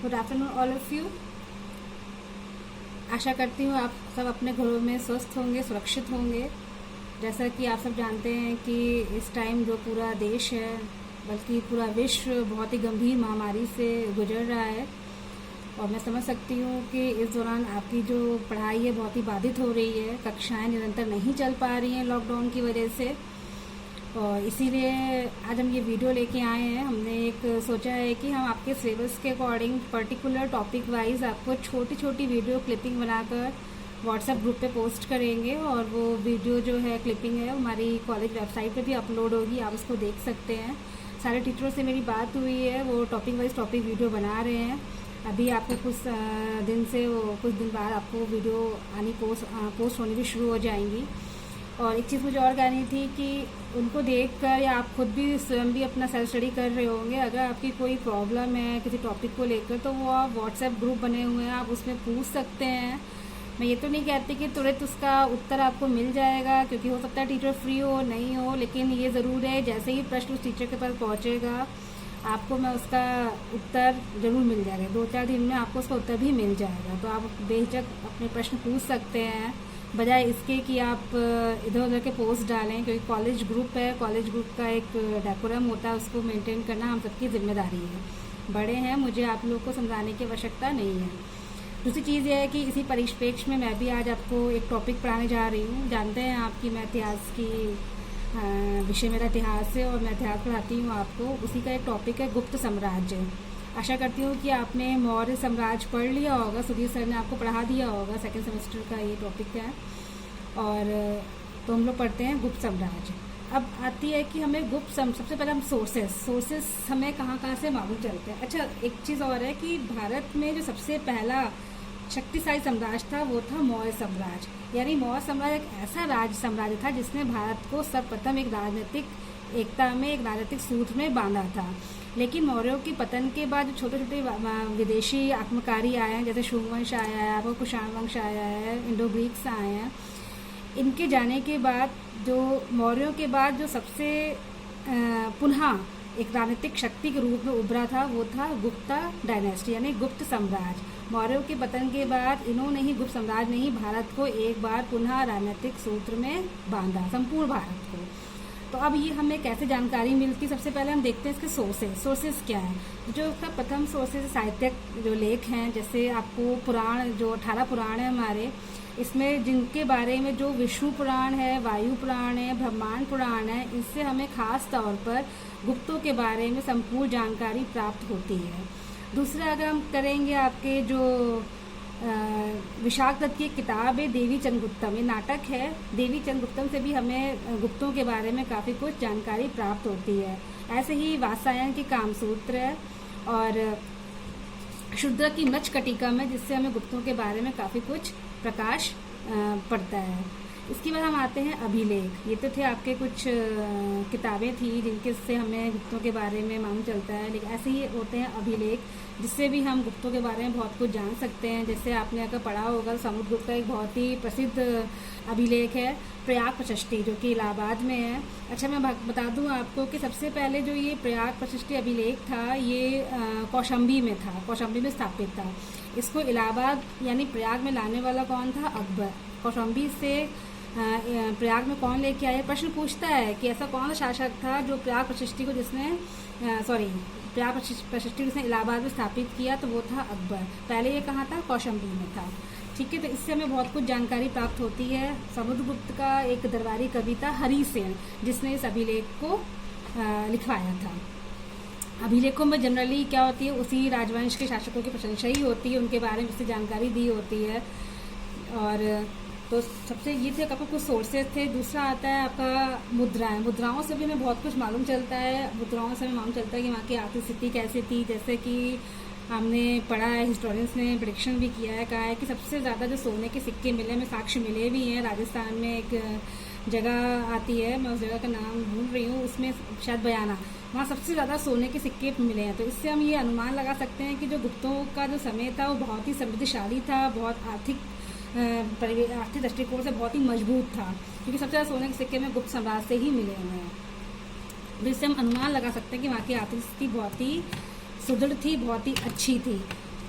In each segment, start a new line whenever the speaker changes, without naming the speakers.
Good afternoon all of you. आशा करती हूँ आप सब अपने घरों में स्वस्थ होंगे, सुरक्षित होंगे। जैसा कि आप सब जानते हैं कि इस टाइम जो पूरा देश है, बल्कि पूरा विश्व बहुत ही गंभीर महामारी से गुजर रहा है। और मैं समझ सकती हूँ कि इस दौरान आपकी जो पढ़ाई है बहुत ही बाधित हो रही है। कक्षाएं निरंतर नहीं चल पा रही हैं लॉकडाउन की वजह से। और इसीलिए आज हम ये वीडियो लेके आए हैं। हमने एक सोचा है कि हम आपके सिलेबस के अकॉर्डिंग पर्टिकुलर टॉपिक वाइज आपको छोटी छोटी वीडियो क्लिपिंग बनाकर व्हाट्सएप ग्रुप पे पोस्ट करेंगे। और वो वीडियो जो है क्लिपिंग है हमारी कॉलेज वेबसाइट पे भी अपलोड होगी, आप उसको देख सकते हैं। सारे टीचरों से मेरी बात हुई है, वो टॉपिक वाइज टॉपिक वीडियो बना रहे हैं। अभी आपको कुछ दिन बाद आपको वीडियो आनी पोस्ट होनी भी शुरू हो जाएंगी। और एक चीज़ मुझे और कहनी थी कि उनको देखकर या आप खुद भी स्वयं भी अपना सेल्फ स्टडी कर रहे होंगे, अगर आपकी कोई प्रॉब्लम है किसी टॉपिक को लेकर तो वो आप व्हाट्सएप ग्रुप बने हुए हैं, आप उसमें पूछ सकते हैं। मैं ये तो नहीं कहती कि तुरंत उसका उत्तर आपको मिल जाएगा, क्योंकि हो सकता है टीचर फ्री हो नहीं हो, लेकिन ये ज़रूर है जैसे ही प्रश्न उस टीचर के पास पहुँचेगा आपको मैं उसका उत्तर ज़रूर मिल जाएगा। 2-4 दिन में आपको उसका उत्तर भी मिल जाएगा। तो आप बेझिझक अपने प्रश्न पूछ सकते हैं, बजाय इसके कि आप इधर उधर के पोस्ट डालें। क्योंकि कॉलेज ग्रुप है, कॉलेज ग्रुप का एक डेकोरम होता है, उसको मेंटेन करना हम सबकी जिम्मेदारी है। बड़े हैं, मुझे आप लोगों को समझाने की आवश्यकता नहीं है। दूसरी चीज़ यह है कि इसी परिप्रेक्ष्य में मैं भी आज आपको एक टॉपिक पढ़ाने जा रही हूँ। जानते हैं आपकी मैं इतिहास की विषय मेरा इतिहास है और मैं इतिहास पढ़ाती हूँ आपको। उसी का एक टॉपिक है गुप्त साम्राज्य। आशा करती हूँ कि आपने मौर्य साम्राज्य पढ़ लिया होगा, सुधीर सर ने आपको पढ़ा दिया होगा, सेकंड सेमेस्टर का ये टॉपिक है। और तो हम लोग पढ़ते हैं गुप्त साम्राज्य। अब आती है कि हमें सबसे पहले हम सोर्सेस हमें कहाँ से मालूम चलते हैं। अच्छा, एक चीज़ और है कि भारत में जो सबसे पहला शक्तिशाली साम्राज्य था वो था मौर्य साम्राज्य। यानी मौर्य साम्राज्य एक ऐसा साम्राज्य था जिसने भारत को सर्वप्रथम एक राजनीतिक एकता में, एक राजनीतिक सूत्र में बांधा था। लेकिन मौर्यों के पतन के बाद जो छोटे छोटे विदेशी आक्रमणकारी आए हैं, जैसे शुंग वंश आया है, आपको कुषाण वंश आया है, इंडो ग्रीक्स आए हैं, इनके जाने के बाद जो मौर्यों के बाद जो सबसे पुनः एक राजनीतिक शक्ति के रूप में उभरा था वो था गुप्ता डायनेस्टी, यानी गुप्त साम्राज्य। मौर्यों के पतन के बाद इन्होंने ही गुप्त साम्राज्य ने ही भारत को एक बार पुनः राजनीतिक सूत्र में बांधा, संपूर्ण भारत को। तो अब ये हमें कैसे जानकारी मिलती, सबसे पहले हम देखते हैं इसके सोर्सेस क्या है। जो इसका प्रथम सोर्सेस साहित्यिक जो लेख हैं, जैसे आपको पुराण, जो 18 पुराण है हमारे, इसमें जिनके बारे में जो विष्णु पुराण है, वायु पुराण है, ब्रह्मांड पुराण है, इससे हमें खास तौर पर गुप्तों के बारे में संपूर्ण जानकारी प्राप्त होती है। दूसरा अगर हम करेंगे आपके जो विशाख दत्त की किताब है देवी चंद्रगुप्तम, ये नाटक है। देवी चंद्रगुप्तम से भी हमें गुप्तों के बारे में काफ़ी कुछ जानकारी प्राप्त होती है। ऐसे ही वात्सायन की कामसूत्र है और शूद्र की मच्छकटिका में, जिससे हमें गुप्तों के बारे में काफ़ी कुछ प्रकाश पड़ता है। इसके बाद हम आते हैं अभिलेख। ये तो थे आपके कुछ किताबें थी जिनके से हमें गुप्तों के बारे में मालूम चलता है, लेकिन ऐसे ही होते हैं अभिलेख जिससे भी हम गुप्तों के बारे में बहुत कुछ जान सकते हैं। जैसे आपने अगर पढ़ा होगा समुद्रगुप्त का एक बहुत ही प्रसिद्ध अभिलेख है प्रयाग प्रशस्ति, जो कि इलाहाबाद में है। अच्छा, मैं बता दूं आपको कि सबसे पहले जो ये प्रयाग प्रशस्ति अभिलेख था ये कौशाम्बी में था, कौशाम्बी में स्थापित था। इसको इलाहाबाद यानी प्रयाग में लाने वाला कौन था? अकबर। कौशाम्बी से प्रयाग में कौन लेके आया? प्रश्न पूछता है कि ऐसा कौन सा शासक था जो प्रयाग प्रशस्ति को प्रयाग प्रशस्ति जिसने इलाहाबाद में स्थापित किया, तो वो था अकबर। पहले ये कहाँ था? कौशाम्बी में था। ठीक है, तो इससे हमें बहुत कुछ जानकारी प्राप्त होती है। समुद्रगुप्त का एक दरबारी कवि था हरिसेन, जिसने इस अभिलेख को लिखवाया था। अभिलेखों में जनरली क्या होती है, उसी राजवंश के शासकों की प्रशंसा ही होती है, उनके बारे में उससे जानकारी दी होती है। और तो सबसे ये थे आपका कुछ सोर्सेज थे। दूसरा आता है आपका मुद्राएं। मुद्राओं से भी हमें बहुत कुछ मालूम चलता है। मुद्राओं से हमें मालूम चलता है कि वहाँ की आर्थिक स्थिति कैसी थी। जैसे कि हमने पढ़ा है, हिस्टोरियंस ने प्रेडिक्शन भी किया है, कहा है कि सबसे ज़्यादा जो सोने के सिक्के मिले, में साक्ष्य मिले भी हैं। राजस्थान में एक जगह आती है, मैं उस जगह का नाम भूल रही हूँ, उसमें शायद बयाना, वहाँ सबसे ज़्यादा सोने के सिक्के मिले हैं। तो इससे हम ये अनुमान लगा सकते हैं कि जो गुप्तों का जो समय था वो बहुत ही समृद्धशाली था, बहुत आर्थिक दृष्टिकोण से बहुत ही मजबूत था, क्योंकि सबसे ज़्यादा सोने के सिक्के में गुप्त साम्राज्य से ही मिले हुए हैं। जिससे हम अनुमान लगा सकते हैं कि वहाँ की आर्थिक स्थिति बहुत ही सुदृढ़ थी, बहुत ही अच्छी थी।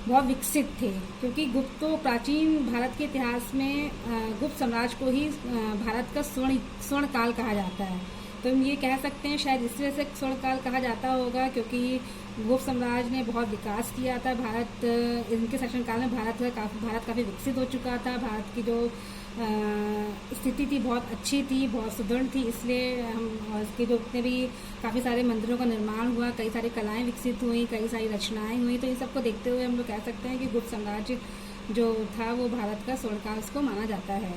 बहुत विकसित थे, क्योंकि गुप्त तो प्राचीन भारत के इतिहास में गुप्त साम्राज्य को ही भारत का स्वर्ण काल कहा जाता है। तो हम ये कह सकते हैं शायद इस वजह से स्वर्ण काल कहा जाता होगा, क्योंकि गुप्त साम्राज्य ने बहुत विकास किया था। भारत इनके शासनकाल में भारत काफ़ी विकसित हो चुका था। भारत की जो स्थिति थी बहुत अच्छी थी, बहुत सुदृढ़ थी, इसलिए हम इसके जो उतने भी काफ़ी सारे मंदिरों का निर्माण हुआ, कई सारी कलाएं विकसित हुई, कई सारी रचनाएं हुई। तो इन सबको देखते हुए हम लोग कह सकते हैं कि गुप्त साम्राज्य जो था वो भारत का स्वर्णकाल उसको माना जाता है।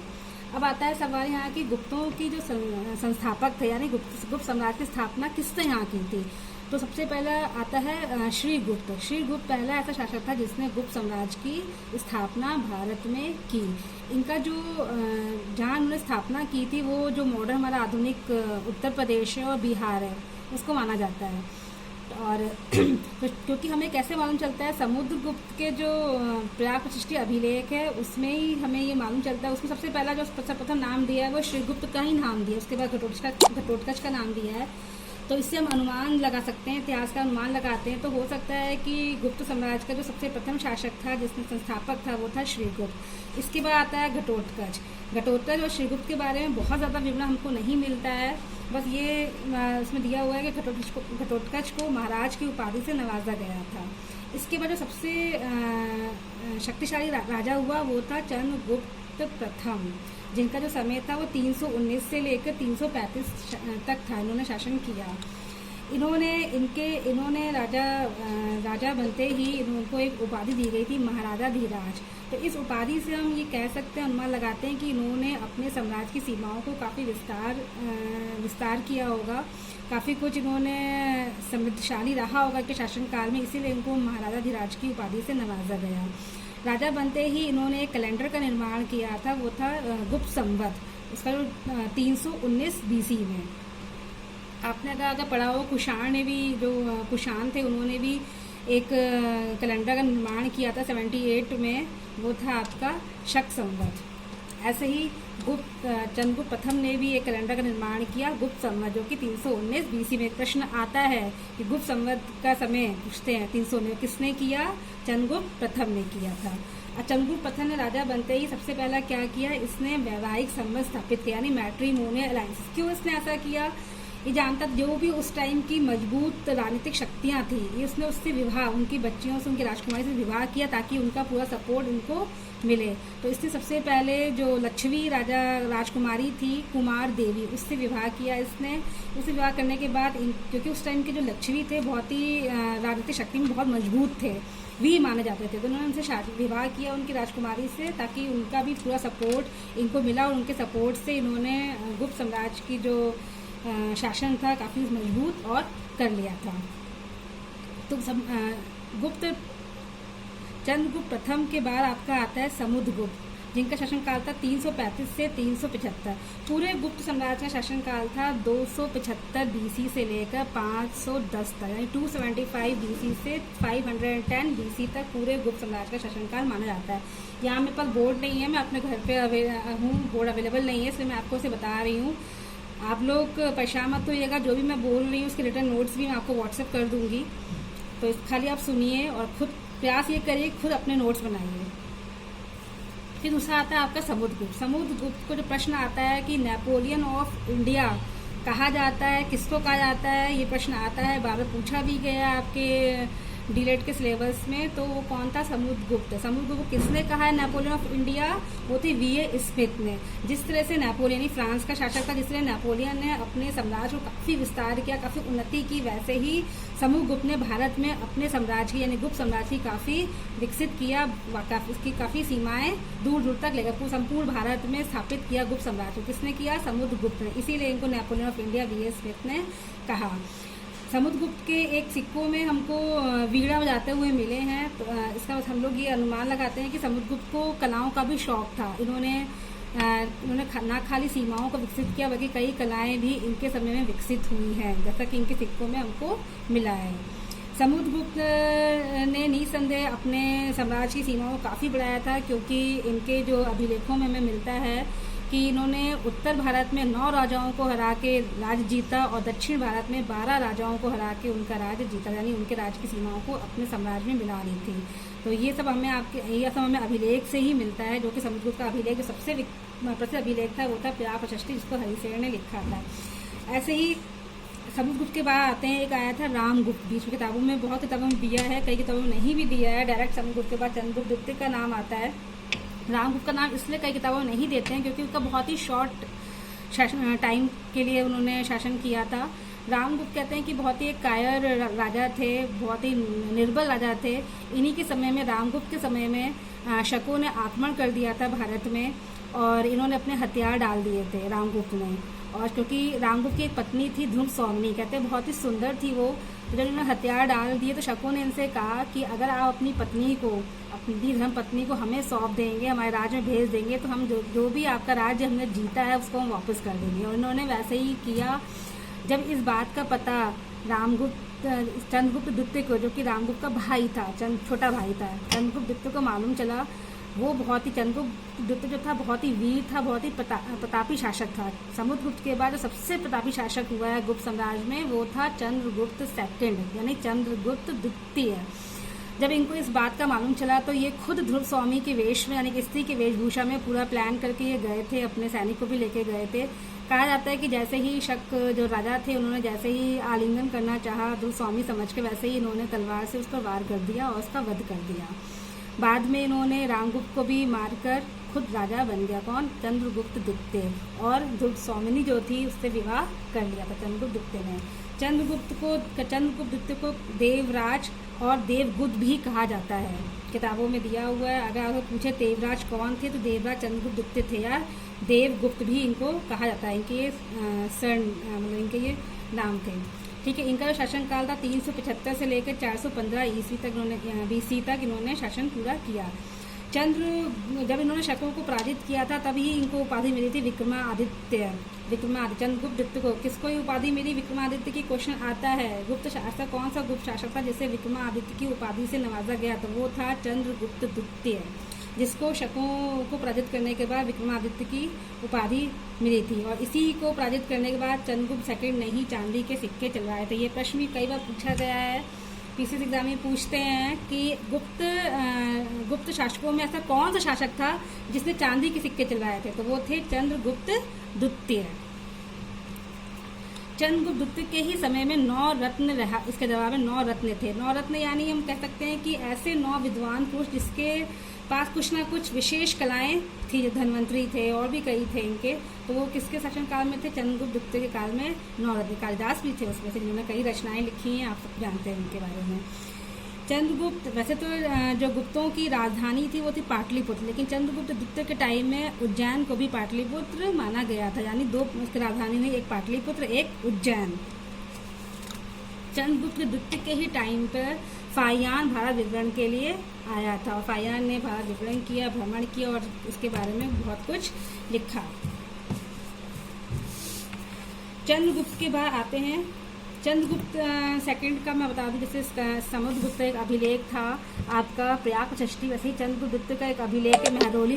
अब आता है सवाल यहाँ की गुप्तों की जो संस्थापक थे, यानी गुप्त साम्राज्य की स्थापना किसने यहाँ की थी। तो सबसे पहला आता है श्रीगुप्त। श्रीगुप्त पहला ऐसा शासक था जिसने गुप्त साम्राज्य की स्थापना भारत में की। इनका जो जहाँ उन्होंने स्थापना की थी वो जो मॉडर्न हमारा आधुनिक उत्तर प्रदेश है और बिहार है उसको माना जाता है। और क्योंकि हमें कैसे मालूम चलता है, समुद्रगुप्त के जो प्रयाग प्रतिष्ठी अभिलेख है उसमें ही हमें ये मालूम चलता है। उसमें सबसे पहला जो सर्वप्रथम नाम दिया है वो श्रीगुप्त का ही नाम दिया है, उसके बाद घटोत्कच का नाम दिया है। तो इससे हम अनुमान लगा सकते हैं, इतिहास का अनुमान लगाते हैं। तो हो सकता है कि गुप्त साम्राज्य का जो सबसे प्रथम शासक था, जिसमें संस्थापक था, वो था श्रीगुप्त। इसके बाद आता है घटोत्कच। घटोत्कच और श्रीगुप्त के बारे में बहुत ज़्यादा विवरण हमको नहीं मिलता है, बस ये इसमें दिया हुआ है कि घटोत्कच को महाराज की उपाधि से नवाजा गया था। इसके बाद जो सबसे शक्तिशाली राजा हुआ वो था चंद्रगुप्त प्रथम, जिनका जो समय था वो 319 से लेकर 335 तक था। इन्होंने शासन किया। इन्होंने राजा बनते ही इनको एक उपाधि दी गई थी महाराजा धीराज। तो इस उपाधि से हम ये कह सकते हैं, अनुमान लगाते हैं कि इन्होंने अपने साम्राज्य की सीमाओं को काफ़ी विस्तार किया होगा, काफ़ी कुछ इन्होंने समृद्धशाली रहा होगा के शासनकाल में, इसीलिए इनको महाराजा धीराज की उपाधि से नवाजा गया। राजा बनते ही इन्होंने एक कैलेंडर का निर्माण किया था, वो था गुप्त संवत। उसका जो 319 BC में आपने अगर पढ़ा हो, कुषाण ने भी, जो कुषाण थे उन्होंने भी एक कैलेंडर का निर्माण किया था 78 में, वो था आपका शक संवत। ऐसे ही चंद्रगुप्त प्रथम ने भी एक कैलेंडर का निर्माण किया गुप्त संवत, जो कि 319 BC में। प्रश्न आता है कि गुप्त संवत का समय पूछते हैं 319 किसने किया, चंद्रगुप्त प्रथम ने किया था। और चंद्रगुप्त प्रथम ने राजा बनते ही सबसे पहला क्या किया, इसने वैवाहिक संबंध स्थापित किया, यानी मैट्रिमोनियल अलायंस। क्यों इसने ऐसा किया, ये जानता जो भी उस टाइम की मजबूत राजनीतिक शक्तियाँ थी, इसने उससे विवाह, उनकी बच्चियों से, उनकी राजकुमारी से विवाह किया ताकि उनका पूरा सपोर्ट उनको मिले। तो इसने सबसे पहले जो लक्ष्मी राजकुमारी थी, कुमार देवी, उससे विवाह किया इसने। उससे विवाह करने के बाद क्योंकि उस टाइम के जो लक्ष्मी थे बहुत ही राजनीतिक शक्ति में बहुत मजबूत थे, वी माने जाते थे, तो उन्होंने उनसे विवाह किया उनकी राजकुमारी से, ताकि उनका भी पूरा सपोर्ट इनको मिला। और उनके सपोर्ट से इन्होंने गुप्त साम्राज्य की जो शासन था काफ़ी मजबूत और कर लिया था। तो चंद्रगुप्त प्रथम के बाद आपका आता है समुद्रगुप्त, जिनका शासनकाल था 335 से 375। पूरे गुप्त साम्राज्य का शासनकाल था 275 BC से लेकर 510 तक, यानी 275 BC से 510 BC तक पूरे गुप्त साम्राज्य का शासनकाल माना जाता है। यहाँ मेरे पास बोर्ड नहीं है, मैं अपने घर पे हूँ, बोर्ड अवेलेबल नहीं है, इसलिए मैं आपको उसे बता रही हूँ। आप लोग परेशान मत होइएगा, जो भी मैं बोल रही हूँ उसके रिटर्न नोट्स भी मैं आपको व्हाट्सएप कर दूँगी, तो खाली आप सुनिए और खुद प्रयास ये करिए, खुद अपने नोट्स बनाइए। फिर दूसरा आता है आपका समुद्रगुप्त। समुद्रगुप्त को जो प्रश्न आता है कि नेपोलियन ऑफ इंडिया कहा जाता है, किसको कहा जाता है, ये प्रश्न आता है, बार बार पूछा भी गया आपके डीलेट के सिलेबस में। तो वो कौन था, समुद्रगुप्त। समुद्रगुप्त किसने कहा है नेपोलियन ऑफ इंडिया, वो थे V.A. स्मिथ ने। जिस तरह से नेपोलियन फ्रांस का शासक था, जिस तरह नेपोलियन ने अपने साम्राज्य को काफ़ी विस्तार किया, काफ़ी उन्नति की, वैसे ही समुद्रगुप्त ने भारत में अपने साम्राज्य की, यानी गुप्त साम्राज्य की काफ़ी विकसित किया, उसकी काफ़ी सीमाएं दूर दूर तक लेकर संपूर्ण भारत में स्थापित किया गुप्त साम्राज्य। किसने किया, समुद्रगुप्त ने, इसीलिए इनको Napoleon of India V.A. Smith ने कहा। समुद्रगुप्त के एक सिक्कों में हमको वीणा बजाते हुए मिले हैं, तो इसका हम लोग ये अनुमान लगाते हैं कि समुद्रगुप्त को कलाओं का भी शौक था। इन्होंने ना खाली सीमाओं को विकसित किया, बल्कि कई कलाएं भी इनके समय में विकसित हुई हैं, जैसा कि इनके सिक्कों में हमको मिला है। समुद्रगुप्त ने निसंदेह अपने साम्राज्य की सीमाओं को काफ़ी बढ़ाया था, क्योंकि इनके जो अभिलेखों में हमें मिलता है कि इन्होंने उत्तर भारत में 9 राजाओं को हरा के राज जीता और दक्षिण भारत में 12 राजाओं को हरा के उनका राज जीता, यानी उनके राज की सीमाओं को अपने साम्राज्य में मिला ली थी। तो ये सब हमें अभिलेख से ही मिलता है, जो कि समुद्रगुप्त का अभिलेख जो सबसे प्रसिद्ध अभिलेख था वो था प्रिया प्रशस्ति, जिसको हरिसेन ने लिखा था। ऐसे ही समुद्रगुप्त के बाद आते हैं, एक आया था रामगुप्त, बीच में किताबों में बहुत किताबों में दिया है, कई किताबों में नहीं भी दिया है। डायरेक्ट समुद्रगुप्त के बाद चंद्रगुप्त द्वितीय का नाम आता है। रामगुप्त का नाम इसलिए कई किताबों में नहीं देते हैं क्योंकि उसका बहुत ही शॉर्ट टाइम के लिए उन्होंने शासन किया था। रामगुप्त कहते हैं कि बहुत ही एक कायर राजा थे, बहुत ही निर्बल राजा थे। इन्हीं के समय में, रामगुप्त के समय में शकों ने आक्रमण कर दिया था भारत में और इन्होंने अपने हथियार डाल दिए थे रामगुप्त ने। और क्योंकि रामगुप्त की एक पत्नी थी धूम्रसौम्नी, कहते हैं बहुत ही सुंदर थी वो, तो जब इन्होंने हथियार डाल दिए तो शकों ने इनसे कहा कि अगर आप अपनी पत्नी को, अपनी धर्म पत्नी को हमें सौंप देंगे, हमारे राज्य में भेज देंगे, तो हम जो भी आपका राज्य हमने जीता है उसको हम वापस कर देंगे। और इन्होंने वैसे ही किया। जब इस बात का पता चंद्रगुप्त द्वितीय को, जो कि रामगुप्त का भाई था, छोटा भाई था, चंद्रगुप्त द्वितीय को मालूम चला, वो बहुत ही, चंद्रगुप्त द्वितीय जो था बहुत ही वीर था, बहुत ही प्रतापी शासक था। समुद्रगुप्त के बाद जो सबसे प्रतापी शासक हुआ है गुप्त साम्राज्य में वो था चंद्रगुप्त सेकंड, यानी चंद्रगुप्त द्वितीय। जब इनको इस बात का मालूम चला तो ये खुद ध्रुवस्वामी के वेश में, यानी कि स्त्री की वेशभूषा में पूरा प्लान करके ये गए थे, अपने सैनिक को भी लेके गए थे। कहा जाता है कि जैसे ही शक जो राजा थे उन्होंने जैसे ही आलिंगन करना चाहा ध्रुवस्वामी समझ के, वैसे ही इन्होंने तलवार से उस पर वार कर दिया और उसका वध कर दिया। बाद में इन्होंने रामगुप्त को भी मारकर खुद राजा बन गया। कौन? चंद्रगुप्त द्वितीय। और ध्रुवस्वामिनी जो थी उससे विवाह कर लिया था चंद्रगुप्त द्वितीय ने। चंद्रगुप्त द्वितीय को देवराज और देवगुप्त भी कहा जाता है, किताबों में दिया हुआ है। अगर पूछे देवराज कौन थे तो देवराज चंद्रगुप्त द्वितीय थे, या देवगुप्त भी इनको कहा जाता है, इनके मतलब इनके ये नाम थे। ठीक है, इनका जो शासनकाल था 375 से लेकर 415 ईस्वी तक BC तक इन्होंने शासन पूरा किया। जब इन्होंने शकों को पराजित किया था तभी इनको उपाधि मिली थी विक्रमादित्य। चंद्रगुप्त द्वितीय को किसको ये उपाधि मिली? विक्रमादित्य की क्वेश्चन आता है। गुप्त शासक कौन सा गुप्त शासक था जिसे विक्रमादित्य की उपाधि से नवाजा गया? तो वो था चंद्रगुप्त द्वितीय, जिसको शकों को पराजित करने के बाद विक्रमादित्य की उपाधि मिली थी। और इसी को पराजित करने के बाद चंद्रगुप्त सेकंड ने ही चांदी के सिक्के चलवाए थे। ये प्रश्न भी कई बार पूछा गया है, पीसीएस एग्जाम में पूछते हैं कि गुप्त शासकों में ऐसा कौन सा शासक था जिसने चांदी के सिक्के चलवाए थे? तो वो थे चंद्रगुप्त द्वितीय। चंद्रगुप्त द्वितीय के ही समय में 9 रत्न रहा। इसके जवाब में 9 रत्न थे। 9 रत्न यानी हम कह सकते हैं कि ऐसे 9 विद्वान पुरुष जिसके पास कुछ ना कुछ विशेष कलाएं थी, जो धन्वंतरी थे और भी कई थे इनके। तो वो किसके शासन काल में थे? चंद्रगुप्त द्वितीय के काल में 9 रत्न। कालिदास भी थे उसमें से, जिन्होंने कई रचनाएं लिखी हैं, आप सब जानते हैं उनके बारे में। चंद्रगुप्त, वैसे तो जो गुप्तों की राजधानी थी वो थी पाटलिपुत्र, लेकिन चंद्रगुप्त द्वितीय के टाइम में उज्जैन को भी पाटलिपुत्र माना गया था, यानी 2 उसकी राजधानी नहीं, एक पाटलिपुत्र एक उज्जैन। चंद्रगुप्त द्वितीय के ही टाइम पर फाहियान भारत विवरण के लिए आया था और फाहियान ने भारत विवरण किया, भ्रमण किया और इसके बारे में बहुत कुछ लिखा। चंद्रगुप्त के बाद आते हैं चंद्रगुप्त सेकंड का मैं बता दूं, जैसे समुद्रगुप्त एक अभिलेख था आपका प्रयाग प्रशस्ति, वैसे ही चंद्रगुप्त द्वितीय का एक अभिलेख है महरौली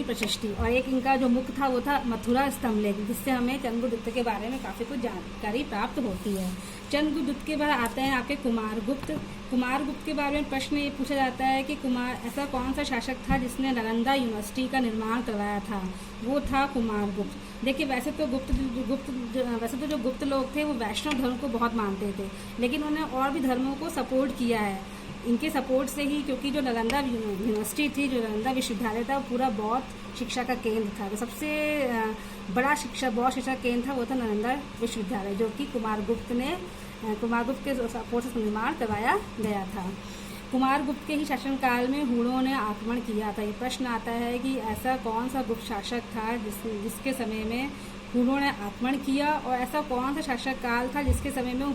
प्रशस्ति। और एक इनका जो मुख था वो था मथुरा स्तंभलेख, जिससे हमें चंद्रगुप्त द्वितीय के बारे में काफ़ी कुछ जानकारी प्राप्त होती है। चंद्रगुप्त द्वितीय के बाद आते हैं आपके कुमारगुप्त के बारे में प्रश्न ये पूछा जाता है कि ऐसा कौन सा शासक था जिसने नालंदा यूनिवर्सिटी का निर्माण करवाया था? वो था कुमारगुप्त। देखिए, वैसे तो जो गुप्त लोग थे वो वैष्णव धर्म को बहुत मानते थे, लेकिन उन्होंने और भी धर्मों को सपोर्ट किया है। इनके सपोर्ट से ही, क्योंकि जो नालंदा यूनिवर्सिटी थी, जो नालंदा विश्वविद्यालय था, वो पूरा बौद्ध शिक्षा का केंद्र था। तो सबसे बड़ा बौद्ध शिक्षा केंद्र था वो था नालंदा विश्वविद्यालय, जो कि कुमारगुप्त के सपोर्ट से निर्माण करवाया गया था। कुमारगुप्त के ही शासनकाल में हूणों ने आक्रमण किया था। ये प्रश्न आता है कि ऐसा कौन सा गुप्त शासक था जिसके समय में हूणों ने आक्रमण किया, और ऐसा कौन सा शासक काल था जिसके समय में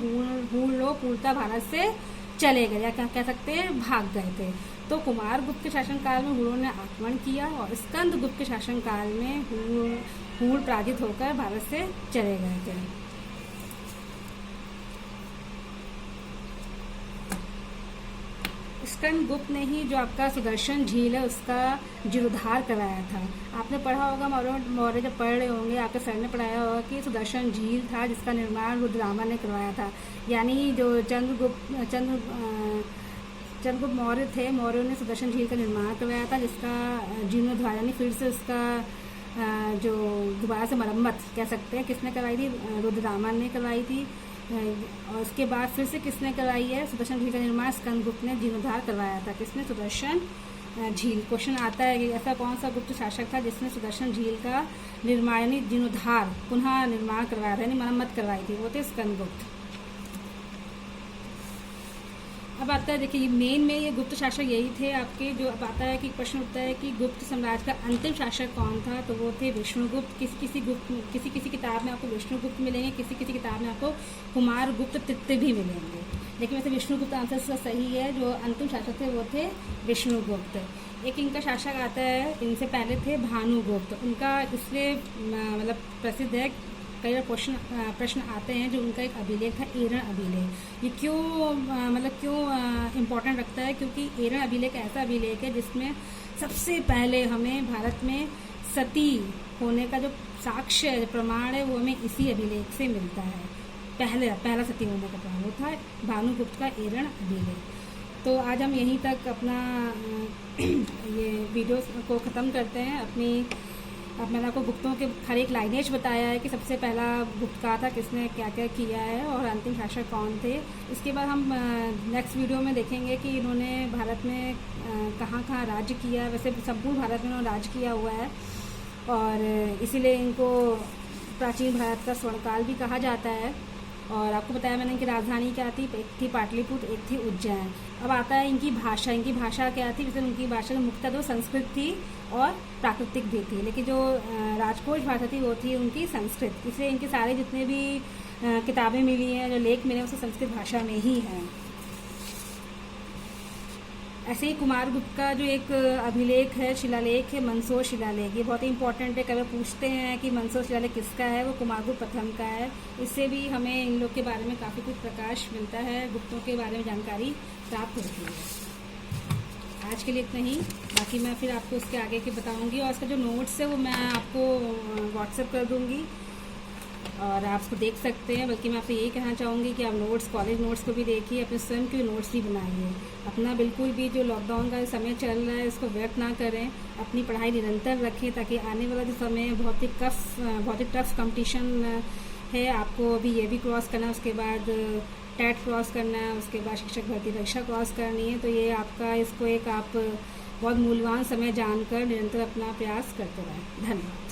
हूण लोग पूर्णतः भारत से चले गए, या कह सकते हैं भाग गए थे। तो कुमारगुप्त के शासनकाल में हूणों ने आक्रमण किया और स्कंदगुप्त के शासनकाल में हूण पराजित होकर भारत से चले गए थे। स्कंदगुप्त ने ही जो आपका सुदर्शन झील है उसका जीर्णोद्धार कराया था। आपने पढ़ा होगा, मौर्य जब पढ़ रहे होंगे आपके सर ने पढ़ाया होगा कि सुदर्शन झील था जिसका निर्माण रुद्रदामन ने करवाया था। यानी जो चंद्रगुप्त मौर्य थे, मौर्यों ने सुदर्शन झील का निर्माण करवाया था, जिसका जीर्णोद्धार यानी फिर से उसका जो दोबारा से मरम्मत कह सकते हैं किसने करवाई थी, रुद्रदामन ने करवाई थी। और उसके बाद फिर से किसने करवाई है सुदर्शन झील का निर्माण, स्कंदगुप्त ने जीर्णोद्धार करवाया था। किसने? सुदर्शन झील। क्वेश्चन आता है कि ऐसा कौन सा गुप्त शासक था जिसने सुदर्शन झील का निर्माण यानी जीर्णोद्धार पुनः निर्माण करवाया था यानी मरम्मत करवाई थी, वो थे स्कंदगुप्त। अब आता है, देखिए मेन में ये गुप्त शासक यही थे आपके। जो अब आता है कि प्रश्न उठता है कि गुप्त साम्राज्य का अंतिम शासक कौन था, तो वो थे विष्णुगुप्त। किसी किताब में आपको विष्णुगुप्त मिलेंगे, किसी किताब में आपको कुमारगुप्त तृतीय भी मिलेंगे, लेकिन वैसे विष्णुगुप्त आंसर सही है। जो अंतिम शासक थे वो थे विष्णुगुप्त। एक इनका शासक आता है, इनसे पहले थे भानुगुप्त। उनका इसलिए मतलब प्रसिद्ध है, कई बार प्रश्न आते हैं, जो उनका एक अभिलेख था एरण अभिलेख। ये क्यों इम्पोर्टेंट रखता है, क्योंकि एरण अभिलेख ऐसा अभिलेख है जिसमें सबसे पहले हमें भारत में सती होने का जो साक्ष्य प्रमाण है वो हमें इसी अभिलेख से मिलता है। पहला सती होने का प्रमाण वो था भानुगुप्त का एरण अभिलेख। तो आज हम यहीं तक अपना ये वीडियो को ख़त्म करते हैं। अब मैंने आपको गुप्तों के हर एक लाइनेज बताया है कि सबसे पहला गुप्त का था, किसने क्या क्या किया है और अंतिम शासक कौन थे। इसके बाद हम नेक्स्ट वीडियो में देखेंगे कि इन्होंने भारत में कहाँ कहाँ राज्य किया है। वैसे संपूर्ण भारत में इन्होंने राज्य किया हुआ है और इसीलिए इनको प्राचीन भारत का स्वर्णकाल भी कहा जाता है। और आपको बताया मैंने इनकी राजधानी क्या थी, एक थी पाटलिपुत्र, एक थी उज्जैन। अब आता है इनकी भाषा क्या थी। वैसे उनकी भाषा मुख्यतः तो संस्कृत थी और प्राकृतिक भी थी, लेकिन जो राजकोष भाषा थी वो थी उनकी संस्कृत। इसलिए इनके सारे जितने भी किताबें मिली हैं, जो लेख मिले हैं, वो संस्कृत भाषा में ही हैं। ऐसे ही कुमारगुप्त का जो एक अभिलेख है, शिलालेख है, मंदसौर शिलालेख, ये बहुत ही इंपॉर्टेंट है। कभी पूछते हैं कि मंदसौर शिलालेख किसका है, वो कुमारगुप्त प्रथम का है। इससे भी हमें इन लोग के बारे में काफ़ी कुछ प्रकाश मिलता है, गुप्तों के बारे में जानकारी प्राप्त होती है। आज के लिए इतना ही, बाकी मैं फिर आपको उसके आगे के बताऊंगी और उसका जो नोट्स है वो मैं आपको व्हाट्सएप कर दूंगी और आप उसको देख सकते हैं। बल्कि मैं आपसे यही कहना चाहूँगी कि आप कॉलेज नोट्स को भी देखिए, अपने स्वयं के नोट्स भी बनाइए। अपना बिल्कुल भी जो लॉकडाउन का समय चल रहा है उसको व्यर्थ ना करें, अपनी पढ़ाई निरंतर रखें, ताकि आने वाला जो समय बहुत ही टफ कंपटीशन है, आपको अभी ये भी क्रॉस करना है, उसके बाद टेट क्रॉस करना है, उसके बाद शिक्षक भर्ती परीक्षा क्रॉस करनी है। तो ये आपका इसको एक आप बहुत मूल्यवान समय जानकर निरंतर अपना प्रयास करते रहें। धन्यवाद।